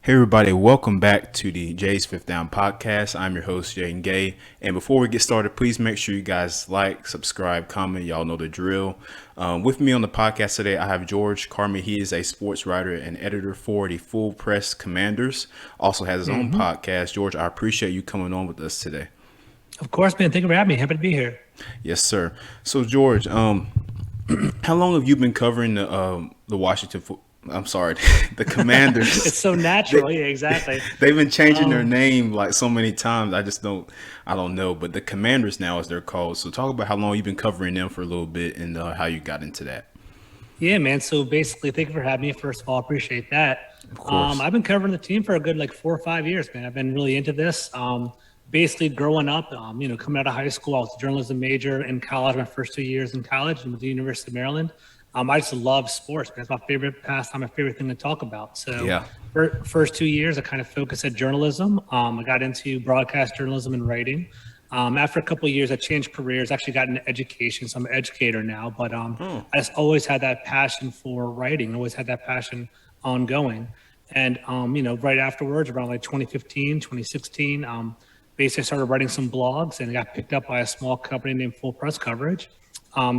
Hey everybody, welcome back to the Jay's Fifth Down podcast. I'm your host, Jay Gay. And before we get started, please make sure you guys like, subscribe, comment. Y'all know the drill. With me on the podcast today, I have George Carmi. He is a sports writer and editor for the Full Press Commanders. Also has his own podcast. George, I appreciate you coming on with us today. Of course, man. Thank you for having me. Happy to be here. Yes, sir. So, George, how long have you been covering the Washington football? I'm sorry, the Commanders. It's so natural. Yeah, exactly. They've been changing their name like so many times. I don't know. But the Commanders now, as they're called. So talk about how long you've been covering them for a little bit and how you got into that. Yeah, man. So basically, thank you for having me. First of all, appreciate that. Of course. I've been covering the team for a good 4 or 5 years, man. I've been really into this. Basically, growing up, coming out of high school, I was a journalism major in college. My first 2 years in college and with the University of Maryland. I just love sports. That's my favorite pastime, my favorite thing to talk about. So Yeah. First 2 years, I kind of focused at journalism. I got into broadcast journalism and writing. After a couple of years, I changed careers, actually got into education. So I'm an educator now, but I just always had that passion for writing, always had that passion ongoing. And, right afterwards, around 2015, 2016, basically I started writing some blogs and got picked up by a small company named Full Press Coverage.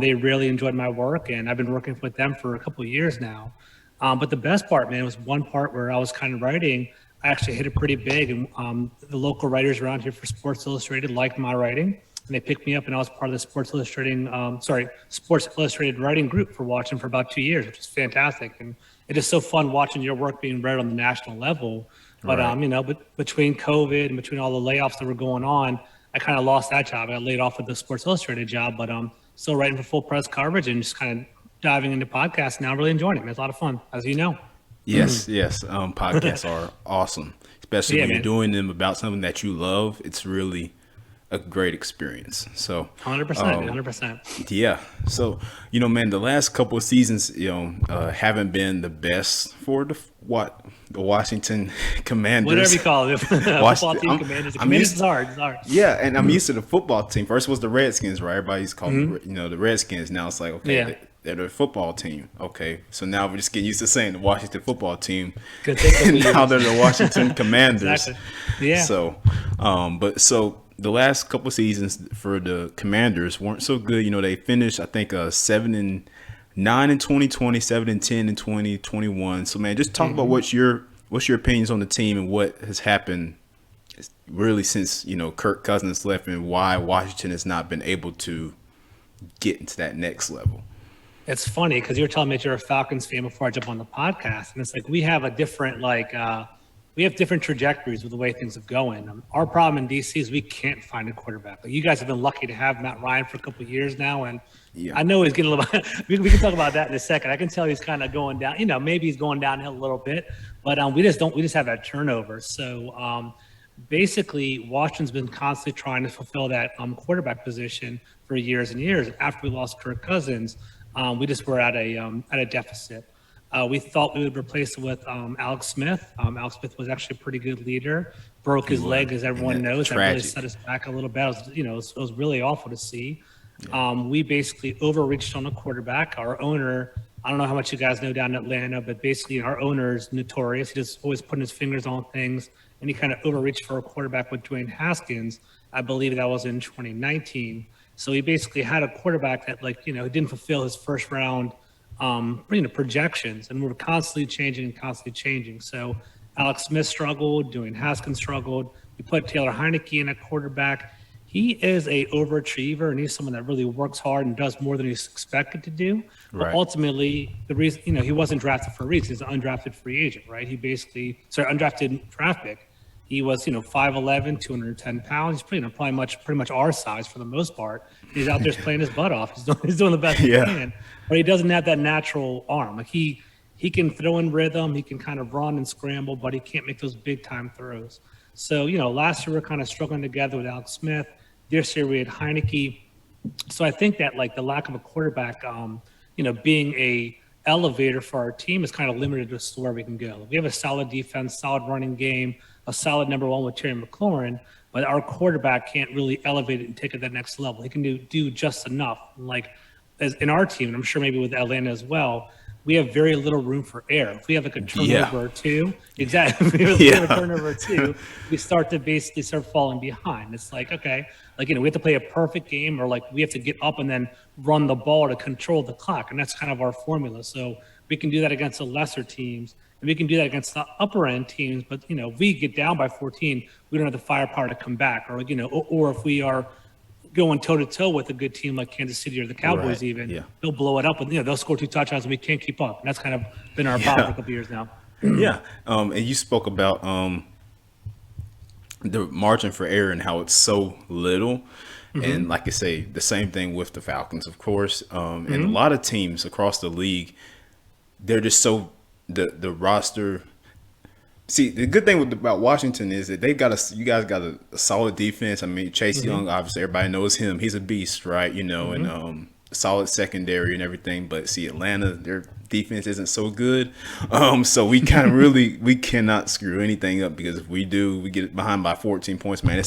They really enjoyed my work, and I've been working with them for a couple of years now. But the best part, man, was one part where I was kind of writing. I actually hit it pretty big, and the local writers around here for Sports Illustrated liked my writing, and they picked me up, and I was part of the Sports Illustrated writing group for watching for about 2 years, which is fantastic. And it is so fun watching your work being read on the national level. But Right. but between COVID and between all the layoffs that were going on, I kind of lost that job. I got laid off with the Sports Illustrated job, but still writing for Full Press Coverage and just kind of diving into podcasts now. Really enjoying it, man. It's a lot of fun, as you know. Yes. Podcasts are awesome, especially Yeah, when you're man. doing them about something that you love. It's really a great experience. So 100%, 100%. yeah. So, man, the last couple of seasons, haven't been the best for the Washington Commanders. Whatever you call it. Football team, I'm- Commanders. The I'm Commanders used- is hard. It's hard. Yeah, and I'm used to the football team. First was the Redskins, right? Everybody's called, the Redskins. Now it's like, okay, Yeah. they're the football team. Okay, so now we're just getting used to saying the Washington football team. Good thing that And we now use. they're the Washington Commanders. Exactly. Yeah. So the last couple seasons for the Commanders weren't so good. They finished, I think, 7-9 in 2020, 7-10 in 2021. So, man, just talk about what's your opinions on the team and what has happened really since Kirk Cousins left and why Washington has not been able to get into that next level. It's funny because you were telling me that you're a Falcons fan before I jump on the podcast, and it's like we have a different we have different trajectories with the way things are going. Our problem in DC is we can't find a quarterback. You guys have been lucky to have Matt Ryan for a couple of years now, and Yeah. I know he's getting a little. we can talk about that in a second. I can tell he's kind of going down. Maybe he's going downhill a little bit, but we just have that turnover. So basically, Washington's been constantly trying to fulfill that quarterback position for years and years. After we lost Kirk Cousins, we just were at a deficit. We thought we would replace it with Alex Smith. Alex Smith was actually a pretty good leader. Broke his leg, as everyone knows. That really Tragic. set us back a little bit. It was really awful to see. We basically overreached on a quarterback. Our owner, I don't know how much you guys know down in Atlanta, but basically our owner is notorious. He just always putting his fingers on things, and he kind of overreached for a quarterback with Dwayne Haskins. I believe that was in 2019. So he basically had a quarterback that didn't fulfill his first round projections, and we were constantly changing. So Alex Smith struggled, Dwayne Haskins struggled. We put Taylor Heineke in at quarterback. He is a overachiever, and he's someone that really works hard and does more than he's expected to do. But Right. ultimately, the reason he wasn't drafted for a reason. He's an undrafted free agent, right? Undrafted draft pick. He was 5'11", 210 pounds. He's pretty much our size for the most part. He's out there playing his butt off. He's doing the best Yeah. he can, but he doesn't have that natural arm. He can throw in rhythm. He can kind of run and scramble, but he can't make those big time throws. So last year we were kind of struggling together with Alex Smith. This year we had Heineke. So I think that the lack of a quarterback, being a elevator for our team is kind of limited as to where we can go. We have a solid defense, solid running game, a solid number one with Terry McLaurin, but our quarterback can't really elevate it and take it to that next level. He can do just enough. As in our team, and I'm sure maybe with Atlanta as well, we have very little room for error. If we have like a Yeah. turnover or two, exactly. If we have a Yeah. turnover or two, we start to basically start falling behind. It's like, okay, like, we have to play a perfect game, or like we have to get up and then run the ball to control the clock. And that's kind of our formula. So we can do that against the lesser teams, and we can do that against the upper end teams. But, if we get down by 14, we don't have the firepower to come back, or if we are going toe to toe with a good team like Kansas City or the Cowboys, Right. even Yeah. they'll blow it up, and they'll score 2 touchdowns, and we can't keep up. And that's kind of been our problem for a couple years now. Yeah. And you spoke about the margin for error and how it's so little. And like I say, the same thing with the Falcons, of course. And a lot of teams across the league, they're just so the roster. See, the good thing about Washington is that you guys got a solid defense. I mean, Chase Young, obviously everybody knows him. He's a beast, right? And solid secondary and everything. But see, Atlanta, their defense isn't so good. So we kind of we cannot screw anything up, because if we do, we get behind by 14 points, man,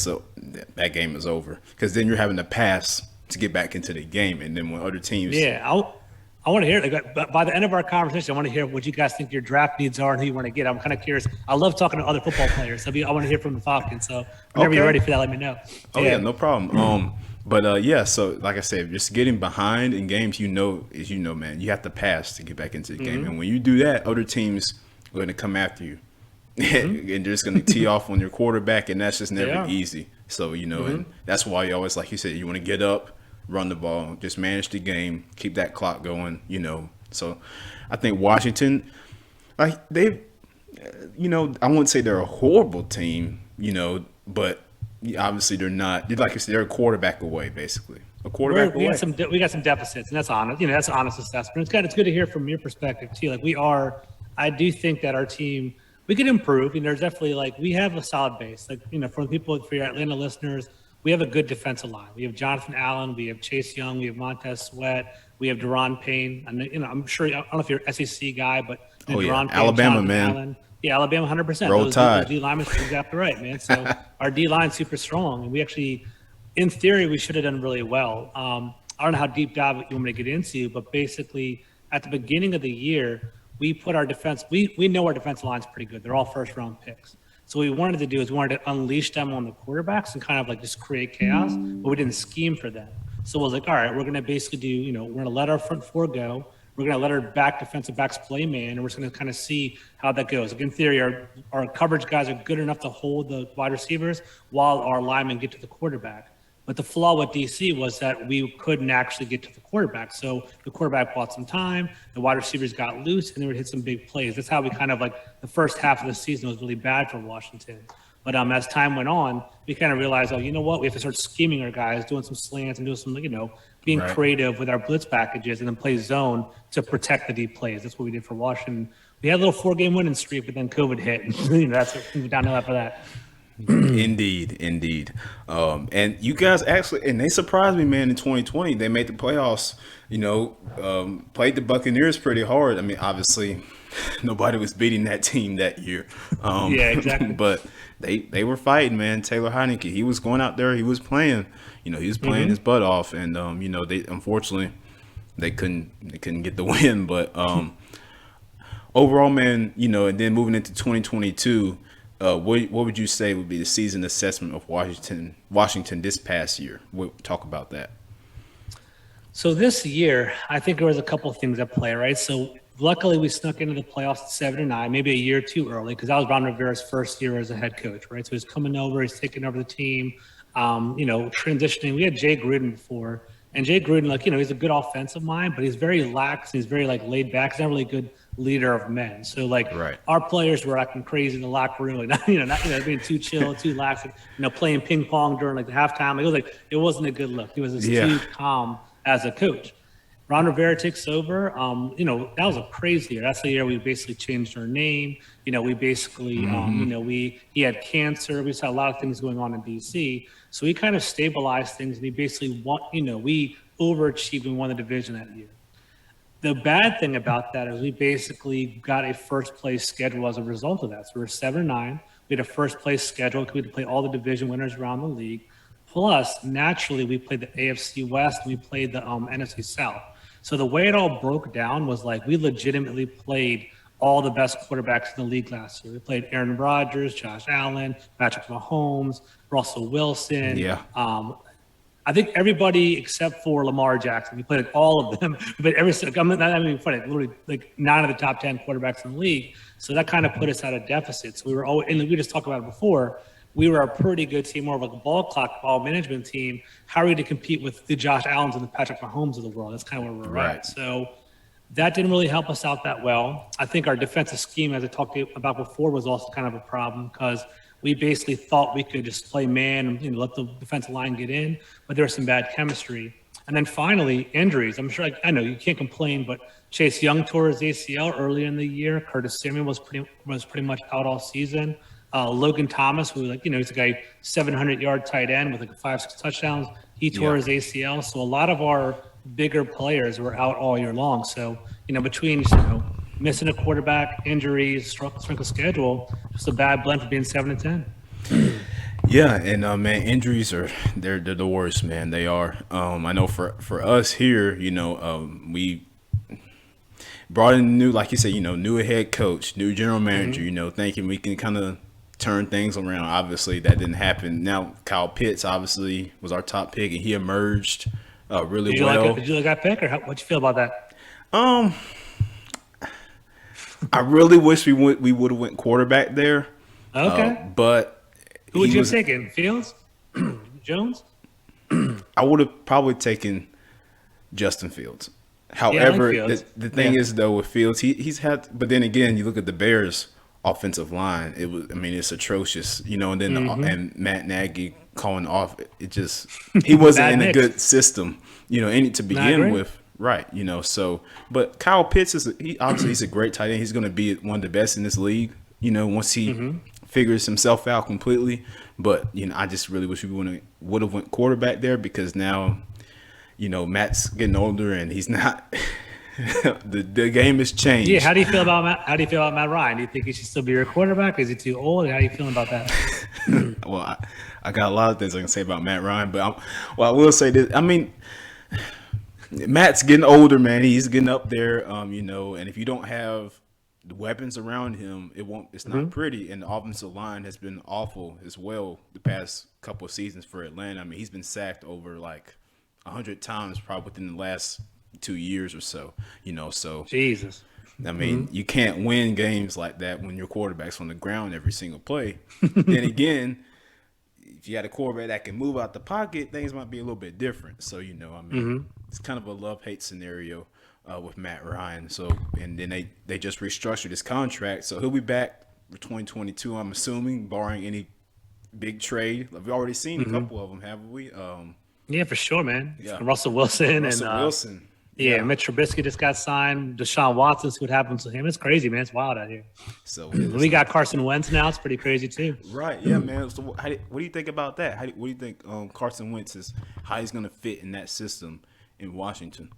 that game is over. Because then you're having to pass to get back into the game. And then when other teams. Yeah, I want to hear, like, by the end of our conversation, I want to hear what you guys think your draft needs are and who you want to get. I'm kind of curious. I love talking to other football players. I want to hear from the Falcons. So whenever you're ready for that, let me know. Oh yeah, no problem. But so like I said, just getting behind in games, man, you have to pass to get back into the game. And when you do that, other teams are going to come after you. And they're just going to tee off on your quarterback, and that's just never easy. So, and that's why you always, like you said, you want to get up, run the ball, just manage the game, keep that clock going, So I think Washington, like I wouldn't say they're a horrible team, but obviously they're not. Like you said, they're a quarterback away, basically. A quarterback away. We got some deficits, and that's honest. That's an honest assessment. It's good to hear from your perspective too. Like, I do think that our team, we could improve. There's definitely, like, we have a solid base. Like, for your Atlanta listeners, we have a good defensive line. We have Jonathan Allen, we have Chase Young, we have Montez Sweat, we have Deron Payne. And I'm sure, I don't know if you're an SEC guy, but Deron Payne, Alabama, Jonathan man. Allen. Yeah, Alabama, 100%. Roll Tide. Those D linemen are exactly right, man. So our D line's super strong, and we actually, in theory, we should have done really well. I don't know how deep dive you want me to get into, but basically, at the beginning of the year, we put our defense. We know our defensive line's pretty good. They're all first round picks. So what we wanted to do is we wanted to unleash them on the quarterbacks and kind of like just create chaos, but we didn't scheme for them. So it was like, all right, we're going to basically do, we're going to let our front four go. We're going to let our defensive backs play man, and we're just going to kind of see how that goes. Like, in theory, our coverage guys are good enough to hold the wide receivers while our linemen get to the quarterback. But the flaw with DC was that we couldn't actually get to the quarterback. So the quarterback bought some time, the wide receivers got loose, and they would hit some big plays. That's how we kind of, like, the first half of the season was really bad for Washington. But as time went on, we kind of realized, you know what? We have to start scheming our guys, doing some slants and doing some, being creative with our blitz packages, and then play zone to protect the deep plays. That's what we did for Washington. We had a little 4-game winning streak, but then COVID hit. And that's what we went downhill after that. Indeed. And you guys actually, and they surprised me, man. In 2020, they made the playoffs. Played the Buccaneers pretty hard. I mean, obviously, nobody was beating that team that year. Yeah, exactly. But they were fighting, man. Taylor Heineke, he was going out there. He was playing. He was playing his butt off, and they unfortunately they couldn't get the win. But overall, man, and then moving into 2022. What would you say would be the season assessment of Washington this past year? We'll talk about that. So this year, I think there was a couple of things at play, right? So luckily, we snuck into the playoffs at 7-9, maybe a year too early, because that was Ron Rivera's first year as a head coach, right? So he's coming over, he's taking over the team, transitioning. We had Jay Gruden before, and Jay Gruden, he's a good offensive mind, but he's very lax. He's very laid back. He's not really a good leader of men. So our players were acting crazy in the locker room, not being too chill, too lax, playing ping pong during the halftime. It wasn't a good look. He was too calm as a coach. Ron Rivera takes over. That was a crazy year. That's the year we basically changed our name. We basically, he had cancer. We saw a lot of things going on in DC. So we kind of stabilized things, and we basically we overachieved and won the division that year. The bad thing about that is we basically got a first place schedule as a result of that. So we were 7-9. We had a first place schedule. We had to play all the division winners around the league. Plus, naturally, we played the AFC West and we played the NFC South. So the way it all broke down was like we legitimately played all the best quarterbacks in the league last year. We played Aaron Rodgers, Josh Allen, Patrick Mahomes, Russell Wilson. Yeah. I think everybody except for Lamar Jackson. We played all of them, but I'm not even funny. Literally, like 9 of the top 10 quarterbacks in the league. So that kind of put us at a deficit. So we were always, and we just talked about it before. We were a pretty good team, more of like a ball clock, ball management team. How are we to compete with the Josh Allens and the Patrick Mahomes of the world? That's kind of where we're at. So that didn't really help us out that well. I think our defensive scheme, as I talked about before, was also kind of a problem because we basically thought we could just play man and let the defensive line get in, but there was some bad chemistry. And then finally, injuries. I'm sure, I know you can't complain, but Chase Young tore his ACL earlier in the year. Curtis Samuel was pretty much out all season. Logan Thomas, who he's a guy 700-yard tight end with like 5-6 touchdowns. He tore his ACL. So a lot of our bigger players were out all year long. So between missing a quarterback, injuries, strength of schedule, just a bad blend for being 7-10. Yeah, and man, injuries they're the worst, man. They are. I know for us here, we brought in new, like you said, new head coach, new general manager, thinking we can kind of turn things around. Obviously, that didn't happen. Now, Kyle Pitts obviously was our top pick, and he emerged really well. Did you like that pick, or what'd you feel about that? I really wish we would have went quarterback there. Okay, but who would you have taken? Fields, Jones? I would have probably taken Justin Fields. However, the thing is though with Fields, he's had. But then again, you look at the Bears' offensive line. It's atrocious. And then and Matt Nagy calling off. He wasn't in a good system. To begin with. Right, so, but Kyle Pitts he's a great tight end. He's going to be one of the best in this league, once he figures himself out completely. But, I just really wish we would have went quarterback there because now, Matt's getting older and he's not the game has changed. Yeah, how do you feel about Matt Ryan? Do you think he should still be your quarterback? Is he too old? How are you feeling about that? Well, I got a lot of things I can say about Matt Ryan, but I will say this. Matt's getting older, man. He's getting up there, and if you don't have the weapons around him, it's not pretty. And the offensive line has been awful as well the past couple of seasons for Atlanta. He's been sacked over like 100 times probably within the last 2 years or so, so. Jesus. You can't win games like that when your quarterback's on the ground every single play. Then again, if you had a quarterback that can move out the pocket, things might be a little bit different. So, it's kind of a love-hate scenario with Matt Ryan. So, and then they just restructured his contract. So he'll be back for 2022, I'm assuming, barring any big trade. We've already seen a couple of them, haven't we? Yeah, for sure, man. Yeah. Russell Wilson. Yeah, Mitch Trubisky just got signed. Deshaun Watson, see what happens to him. It's crazy, man. It's wild out here. So we got Carson Wentz now. It's pretty crazy too. Right? Yeah, man. So what do you think about that? What do you think Carson Wentz how he's going to fit in that system in Washington?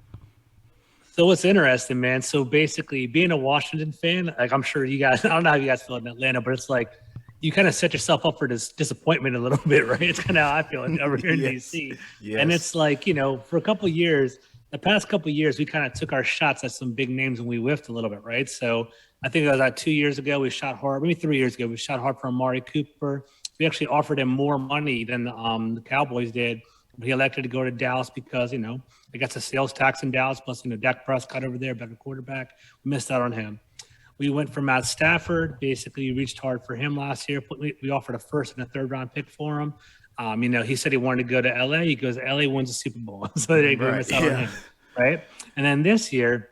So what's interesting, man. So basically, being a Washington fan, like I'm sure you guys, I don't know how you guys feel in Atlanta, but it's like you kind of set yourself up for this disappointment a little bit, right? It's kind of how I feel over here in DC. Yes. And it's like for a couple of years. The past couple of years, we kind of took our shots at some big names and we whiffed a little bit, right? So I think it was like 2 years ago, we shot hard. Maybe 3 years ago, we shot hard for Amari Cooper. We actually offered him more money than the Cowboys did. But he elected to go to Dallas because, they got the sales tax in Dallas, plus, Dak Prescott over there, better quarterback. We missed out on him. We went for Matt Stafford. Basically, we reached hard for him last year. We offered a first and a third round pick for him. He said he wanted to go to LA. He goes, LA wins the Super Bowl. So they miss out on him. Right. And then this year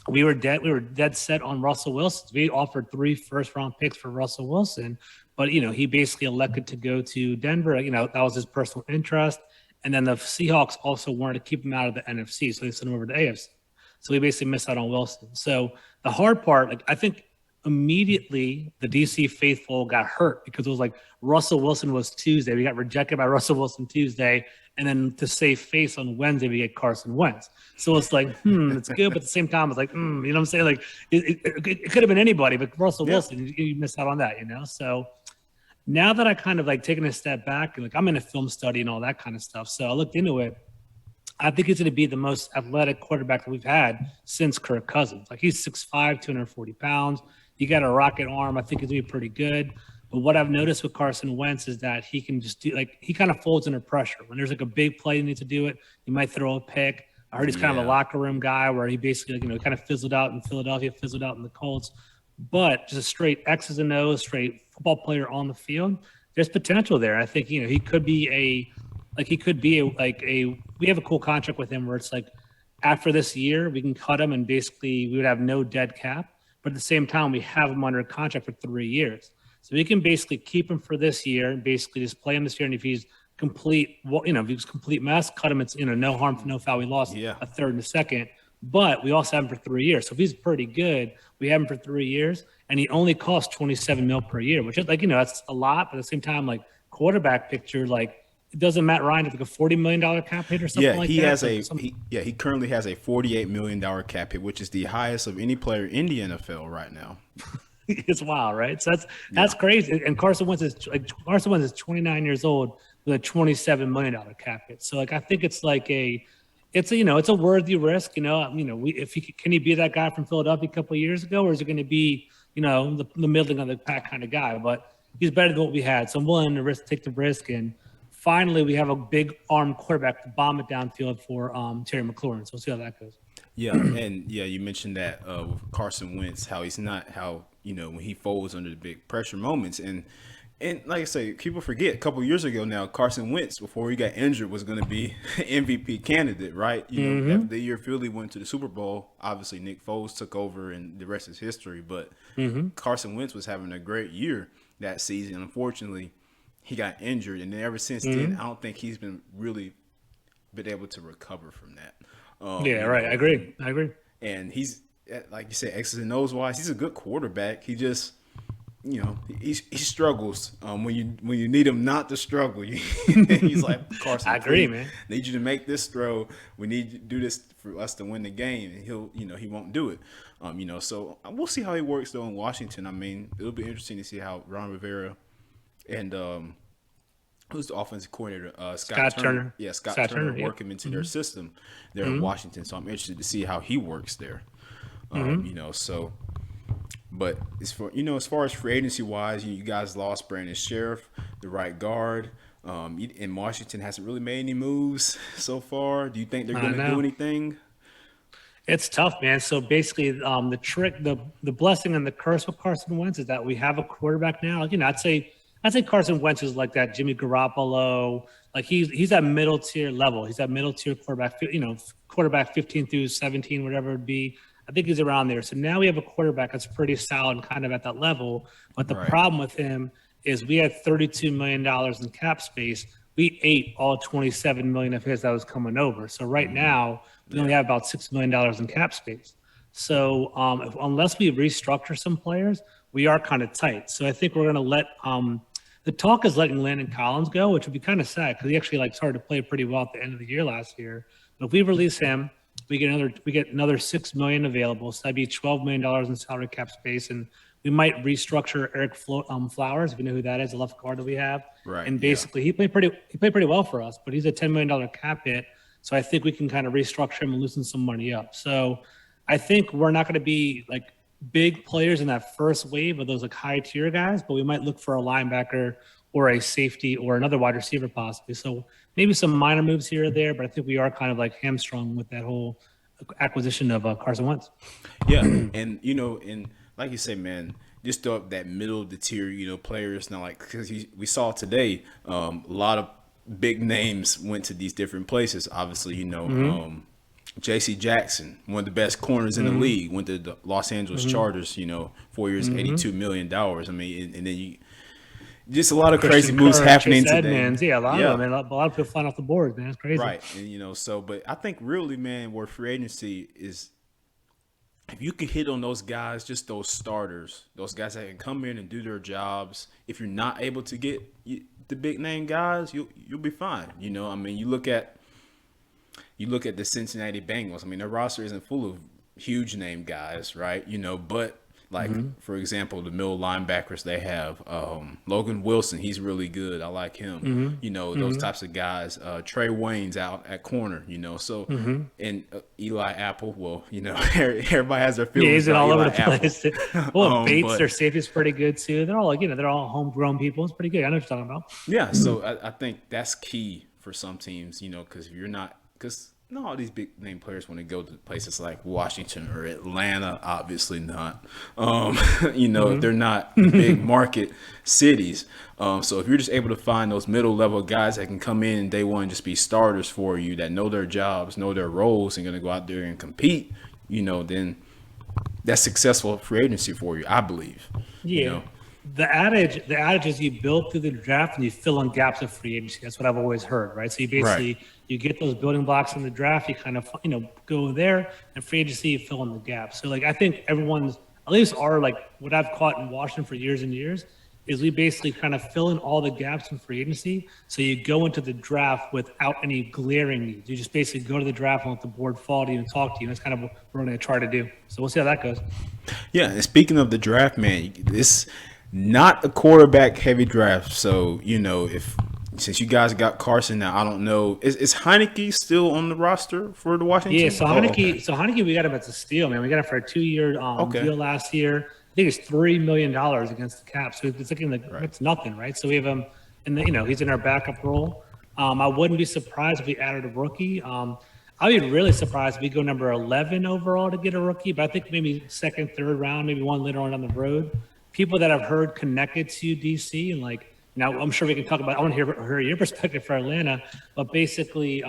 we were dead set on Russell Wilson. We offered 3 first-round picks for Russell Wilson, but he basically elected to go to Denver. That was his personal interest. And then the Seahawks also wanted to keep him out of the NFC, so they sent him over to the AFC. So we basically missed out on Wilson. So the hard part, I think immediately the DC faithful got hurt because it was like Russell Wilson was Tuesday. We got rejected by Russell Wilson Tuesday. And then to save face on Wednesday, we get Carson Wentz. So it's like, it's good. But at the same time, it's like, you know what I'm saying? Like it could have been anybody, but Russell Wilson, you missed out on that, So now that I kind of taking a step back and I'm in a film study and all that kind of stuff. So I looked into it. I think he's going to be the most athletic quarterback that we've had since Kirk Cousins. Like he's 6'5", 240 pounds. He got a rocket arm. I think he's going to be pretty good. But what I've noticed with Carson Wentz is that he can just do like he kind of folds under pressure. When there's like a big play he needs to do it, he might throw a pick. I heard he's kind of a locker room guy where he basically, kind of fizzled out in Philadelphia, fizzled out in the Colts. But just a straight X's and O's, straight football player on the field. There's potential there. I think he could be we have a cool contract with him where it's like after this year we can cut him and basically we would have no dead cap. But at the same time, we have him under contract for 3 years. So we can basically keep him for this year and basically just play him this year. And if he's if he's complete mess, cut him. It's, no harm, no foul. We lost a third and a second, but we also have him for 3 years. So if he's pretty good, we have him for 3 years and he only costs $27 million per year, which is that's a lot. But at the same time, like quarterback picture, like it doesn't Matt Ryan have like a $40 million cap hit or something like that? He currently has a $48 million cap hit, which is the highest of any player in the NFL right now. It's wild, right? So that's crazy. And Carson Wentz is 29 years old with a $27 million cap hit. So like I think it's a worthy risk. Can he be that guy from Philadelphia a couple of years ago, or is it going to be the middling of the pack kind of guy? But he's better than what we had, so I'm willing to take the risk. And finally, we have a big arm quarterback to bomb it downfield for Terry McLaurin. So we'll see how that goes. Yeah, and you mentioned that with Carson Wentz, how he's not when he folds under the big pressure moments, and like I say, people forget a couple of years ago now, Carson Wentz before he got injured was going to be an MVP candidate, right? After the year Philly went to the Super Bowl, obviously Nick Foles took over, and the rest is history. But Carson Wentz was having a great year that season. Unfortunately, he got injured, and then ever since then, I don't think he's been able to recover from that. Right. I agree. And he's, like you said, X's and O's wise, he's a good quarterback. He just, he struggles when you need him not to struggle. He's like, Carson, I agree, man. Need you to make this throw. We need you to do this for us to win the game, and he won't do it. So we'll see how he works though in Washington. I mean, it'll be interesting to see how Ron Rivera and who's the offensive coordinator? Scott Turner. Yeah, Scott Turner work him into their system there in Washington. So I'm interested to see how he works there. So, but as far as free agency wise, you guys lost Brandon Sheriff, the right guard. In Washington hasn't really made any moves so far. Do you think they're going to do anything? It's tough, man. So basically, the blessing and the curse with Carson Wentz is that we have a quarterback now. I'd say Carson Wentz is like that Jimmy Garoppolo. Like he's at middle tier level. He's that middle tier quarterback. Quarterback 15 through 17, whatever it be. I think he's around there. So now we have a quarterback that's pretty solid and kind of at that level. But the problem with him is we had $32 million in cap space. We ate all $27 million of his that was coming over. So right now we only have about $6 million in cap space. So unless we restructure some players, we are kind of tight. So I think we're going to let the talk is letting Landon Collins go, which would be kind of sad because he actually started to play pretty well at the end of the year last year. But if we release him, we get another $6 million available. So that'd be $12 million in salary cap space, and we might restructure Eric Flowers, if you know who that is, the left guard that we have. Right. And basically, he played pretty well for us, but he's a $10 million cap hit. So I think we can kind of restructure him and loosen some money up. So I think we're not going to be like big players in that first wave of those like high tier guys, but we might look for a linebacker or a safety or another wide receiver possibly. So maybe some minor moves here or there, but I think we are kind of like hamstrung with that whole acquisition of Carson Wentz. Yeah, and and like you say, man, just up that middle of the tier, players. Now, like because we saw today, a lot of big names went to these different places. Obviously, J.C. Jackson, one of the best corners in the league, went to the Los Angeles Chargers. 4 years, $82 million. I mean, and then just a lot of crazy moves happening today. A lot of them. A lot of people flying off the board, man. It's crazy. Right, and but I think really, man, where free agency is, if you can hit on those guys, just those starters, those guys that can come in and do their jobs. If you're not able to get the big name guys, you'll be fine. I mean, you look at the Cincinnati Bengals. I mean, their roster isn't full of huge name guys, right? But Like, for example, the middle linebackers they have, Logan Wilson, he's really good. I like him. You know, those types of guys. Trey Wayne's out at corner, you know. So, and Eli Apple, well, you know, everybody has their Yeah, feelings he's been about all over Eli the Apple. place. Well, Bates, but- their safety's pretty good too. They're all like, they're all homegrown people. It's pretty good. I know what you're talking about. Yeah, so I think that's key for some teams, you know, because if you're not, because not all these big name players want to go to places like Washington or Atlanta, obviously not. You know, they're not big market cities. So if you're just able to find those middle level guys that can come in and day one just be starters for you, that know their jobs, know their roles, and going to go out there and compete, you know, then that's successful free agency for you, I believe. Yeah. You know? The adage is you build through the draft and you fill in gaps of free agency. That's what I've always heard, right? So you basically you get those building blocks in the draft, you kind of go there, and free agency you fill in the gaps. So like I think everyone's, at least our like what I've caught in Washington for years and years is we basically kind of fill in all the gaps in free agency. So you go into the draft without any glaring needs. You just basically go to the draft and let the board fall to you and talk to you. That's kind of what we're going to try to do. So we'll see how that goes. Yeah, and speaking of the draft, man, this not a quarterback heavy draft. So, you know, since you guys got Carson now, I don't know. Is Heineke still on the roster for the Washington? Yeah, so Heineke, we got him as a steal, man. We got him for a 2-year deal last year. I think it's $3 million against the cap. So it's looking like it's nothing, right? So we have him in the, he's in our backup role. I wouldn't be surprised if we added a rookie. I'd be really surprised if we go number 11 overall to get a rookie, but I think maybe second, third round, maybe one later on down the road. People that I've heard connected to DC and like, now I'm sure we can talk about, I want to hear your perspective for Atlanta, but basically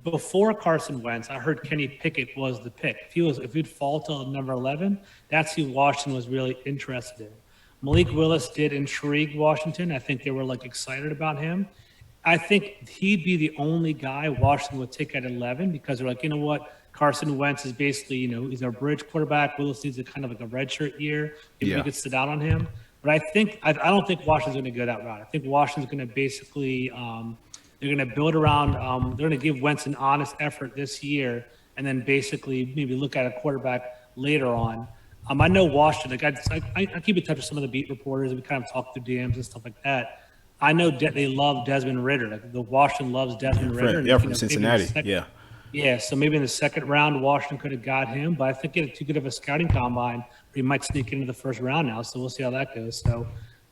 before Carson Wentz, I heard Kenny Pickett was the pick. If he'd fall to number 11, that's who Washington was really interested in. Malik Willis did intrigue Washington. I think they were like excited about him. I think he'd be the only guy Washington would take at 11 because they're like, you know what? Carson Wentz is basically, he's our bridge quarterback. Willis needs a kind of like a redshirt year. Maybe we could sit out on him. But I don't think Washington's going to go that route. I think Washington's going to basically they're going to build around. They're going to give Wentz an honest effort this year, and then basically maybe look at a quarterback later on. I know Washington. Like I keep in touch with some of the beat reporters, and we kind of talk through DMs and stuff like that. I know they love Desmond Ridder. Like the Washington loves Desmond Ridder. Yeah, from Cincinnati. Yeah, so maybe in the second round, Washington could have got him, but I think it's too good of a scouting combine. He might sneak into the first round now, so we'll see how that goes. So,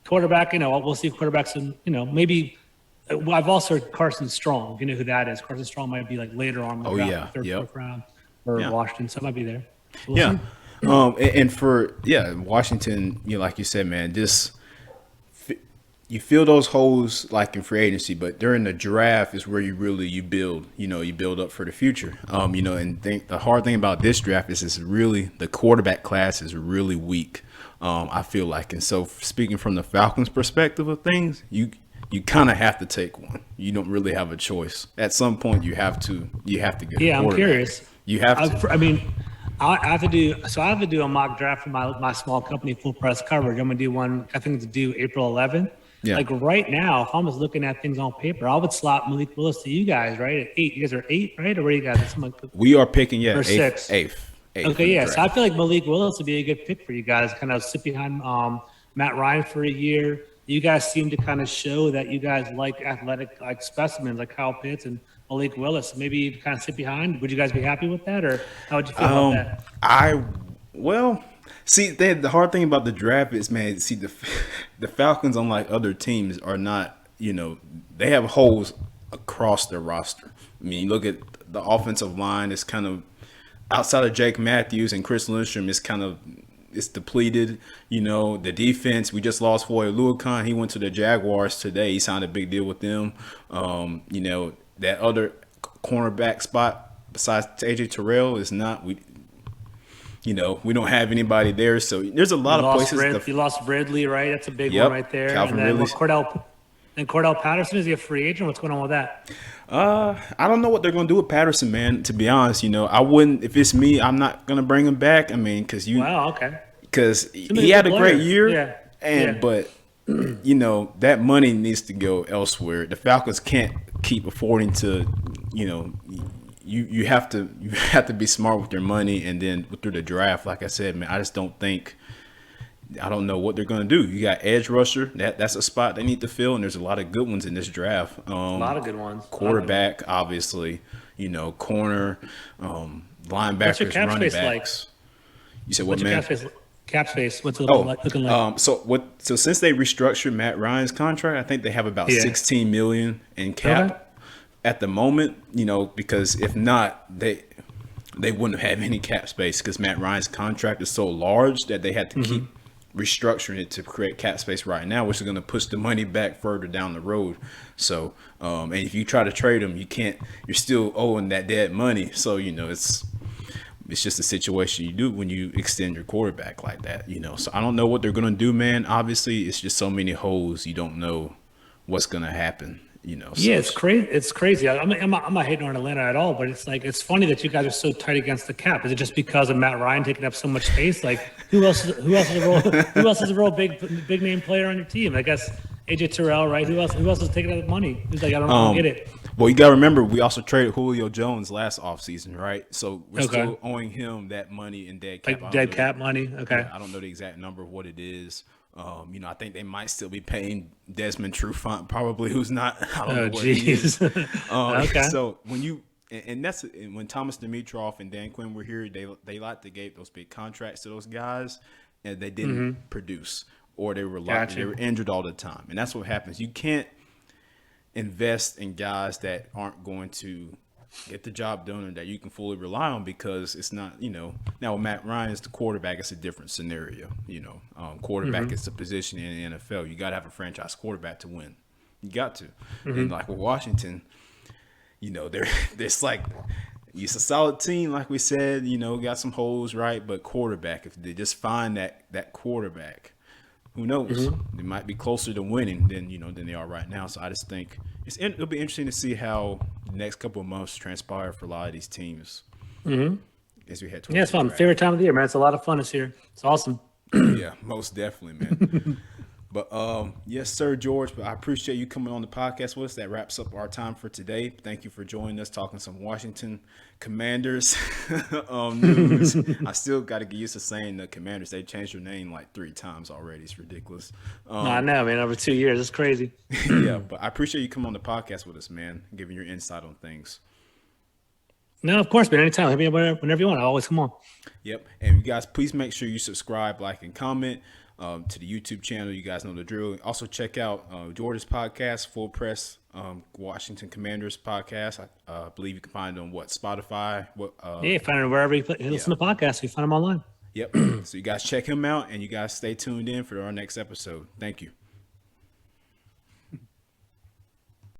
quarterback, we'll see if quarterbacks, maybe. I've also heard Carson Strong. If you know who that is, Carson Strong might be like later on. Third, fourth round for Washington, so it might be there. So we'll see. And for Washington, like you said, man, just. You fill those holes like in free agency, but during the draft is where you build, you build up for the future. And the hard thing about this draft is really the quarterback class is really weak. I feel like, and so speaking from the Falcons' perspective of things, you kind of have to take one. You don't really have a choice. At some point, you have to get. Yeah, I'm curious. You have to. I have to do a mock draft for my small company, Full Press Coverage. I'm gonna do one. I think it's due April 11th. Yeah. Like right now, if I'm just looking at things on paper, I would slot Malik Willis to you guys, right? At 8. You guys are 8, right? Or where are you guys? We are picking, or 6. 8th. Okay, yeah. So I feel like Malik Willis would be a good pick for you guys. Kind of sit behind Matt Ryan for a year. You guys seem to kind of show that you guys like athletic like specimens like Kyle Pitts and Malik Willis. Maybe you kind of sit behind. Would you guys be happy with that, or how would you feel about that? See, the hard thing about the draft is, man, see, the Falcons, unlike other teams, are not, they have holes across their roster. I mean, you look at the offensive line, it's kind of, outside of Jake Matthews and Chris Lindstrom, it's depleted. The defense, we just lost Foye Oluokun. He went to the Jaguars today. He signed a big deal with them. That other cornerback spot besides AJ Terrell is not, we don't have anybody there. So there's a lot of places. You lost Ridley, right? That's a big one right there. Calvin and then Ridley. Cordell Patterson, is he a free agent? What's going on with that? I don't know what they're going to do with Patterson, man. To be honest, I wouldn't. If it's me, I'm not going to bring him back. I mean, because he had a great year, but that money needs to go elsewhere. The Falcons can't keep affording to, You have to be smart with your money, and then through the draft, like I said, man, I just don't think I don't know what they're going to do. You got edge rusher. That's a spot they need to fill, and there's a lot of good ones in this draft. A lot of good ones. Quarterback, obviously. Corner, What's your linebackers, cap running space like? backs. You said what, What's your man? cap space? What's it Oh, looking like? So since they restructured Matt Ryan's contract, I think they have about Yeah. 16 million in cap Okay. at the moment. Because if not, they wouldn't have any cap space because Matt Ryan's contract is so large that they had to keep restructuring it to create cap space right now, which is going to push the money back further down the road. So, and if you try to trade him, you can't. You're still owing that dead money. So it's just a situation you do when you extend your quarterback like that. So I don't know what they're going to do, man. Obviously, it's just so many holes. You don't know what's going to happen. So Yeah, it's crazy. It's crazy. I'm not hating on Atlanta at all, but it's funny that you guys are so tight against the cap. Is it just because of Matt Ryan taking up so much space? Like, who else is a real big name player on your team? I guess AJ Terrell, right? Who else is taking up money? Who's like, I don't get it. Well, you got to remember, we also traded Julio Jones last offseason, right? So we're Okay. still owing him that money in dead cap. Like dead cap money. Okay. I don't know the exact number of what it is. I think they might still be paying Desmond Trufant, probably, who's not. I don't know what he is. Okay. So when Thomas Dimitroff and Dan Quinn were here, they like to give those big contracts to those guys, and they didn't produce, or they were Gotcha. they were injured all the time, and that's what happens. You can't invest in guys that aren't going to get the job done and that you can fully rely on, because it's not, now with Matt Ryan is the quarterback, it's a different scenario. Quarterback is a position in the NFL. You got to have a franchise quarterback to win. You got to. And like with Washington, there's like, it's a solid team, like we said, got some holes, right? But quarterback, if they just find that quarterback, who knows? They might be closer to winning than they are right now. So I just think it'll be interesting to see how the next couple of months transpire for a lot of these teams as we head towards. Yeah, it's fun. the draft. Favorite time of the year, man. It's a lot of fun this year. It's awesome. Yeah, most definitely, man. But yes, sir, George. But I appreciate you coming on the podcast with us. That wraps up our time for today. Thank you for joining us, talking some Washington Commanders news. I still got to get used to saying the Commanders. They changed their name like 3 times already. It's ridiculous. I know, man. Over 2 years, it's crazy. Yeah, but I appreciate you coming on the podcast with us, man, giving your insight on things. No, of course, man. Anytime. Hit me up whenever you want. I'll always come on. Yep. And you guys, please make sure you subscribe, like, and comment to the YouTube channel. You guys know the drill. Also, check out George's podcast, Full Press Washington Commanders podcast. I believe you can find it on Spotify. Yeah, find it wherever you listen to podcasts. You find them online. Yep. So you guys check him out, and you guys stay tuned in for our next episode. Thank you.